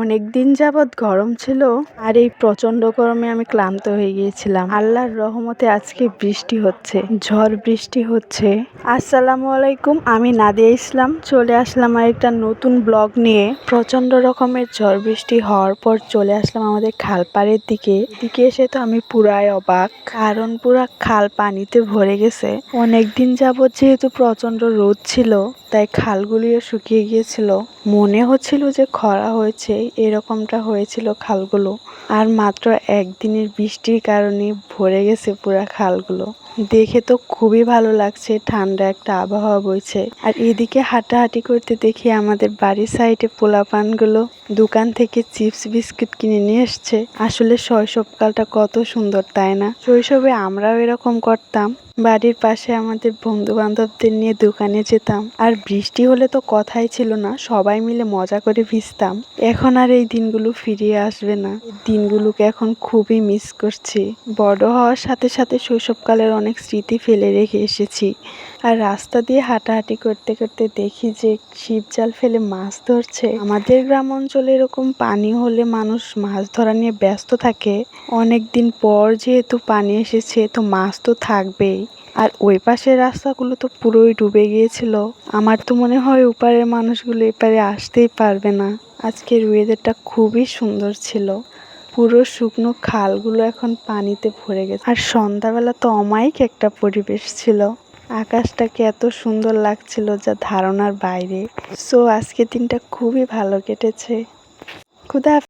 অনেক দিন যাবৎ গরম ছিল আর এই প্রচন্ড গরমে আমি ক্লান্ত হয়ে গিয়েছিলাম। আল্লাহর রহমতে আজকে বৃষ্টি হচ্ছে, ঝড় বৃষ্টি হচ্ছে। আসসালামু আলাইকুম, আমি নাদিয়া ইসলাম চলে আসলাম আর একটা নতুন ব্লগ নিয়ে। প্রচন্ড রকমের ঝড় বৃষ্টি হওয়ার পর চলে আসলাম আমাদের খাল পাড়ের দিকে এসে তো আমি পুরাই অবাক, কারণ পুরা খাল পানিতে ভরে গেছে। অনেকদিন যাবৎ যেহেতু প্রচন্ড রোদ ছিল তাই খালগুলিও শুকিয়ে গিয়েছিল। মনে হচ্ছিল যে খরা হয়েছে, এরকমটা হয়েছিল খালগুলো। আর মাত্র একদিনের বৃষ্টির কারণে ভরে গেছে পুরা খালগুলো। দেখে তো খুবই ভালো লাগছে, ঠান্ডা একটা আবহাওয়া বইছে। আর এদিকে হাঁটাহাঁটি করতে দেখি আমাদের বাড়ির সাইডে পোলাপানগুলো দোকান থেকে চিপস বিস্কুট কিনে নিয়ে এসছে। আসলে শৈশবকালটা কত সুন্দর, তাই না? শৈশবে আমরাও এরকম করতাম। বাড়ির পাশে আমাদের বন্ধু বান্ধবদের নিয়ে দোকানে যেতাম, আর বৃষ্টি হলে তো কথাই ছিল না, সবাই মিলে মজা করে ভিজতাম। এখন আর এই দিনগুলো ফিরিয়ে আসবে না। এই দিনগুলোকে এখন খুবই মিস করছি। বড় হওয়ার সাথে সাথে শৈশবকালের অনেক স্মৃতি ফেলে রেখে এসেছি। আর রাস্তা দিয়ে হাঁটাহাঁটি করতে করতে দেখি যে ছিপ জাল ফেলে মাছ ধরছে। আমাদের গ্রাম অঞ্চলে এরকম পানি হলে মানুষ মাছ ধরা নিয়ে ব্যস্ত থাকে। অনেক দিন পর যেহেতু পানি এসেছে তো মাছ তো থাকবেই। আর ওই পাশের রাস্তাগুলো তো পুরোই ডুবে গিয়েছিল। আমার তো মনে হয় ওপারের মানুষগুলো এপারে আসতেই পারবে না। আজকের ওয়েদারটা খুবই সুন্দর ছিল। পুরো শুকনো খালগুলো এখন পানিতে ভরে গেছে। আর সন্ধ্যাবেলা তো অমায়িক একটা পরিবেশ ছিল। আকাশটাকে এত সুন্দর লাগছিল যা ধারণার বাইরে। সো আজকের দিনটা খুবই ভালো কেটেছে। খুদা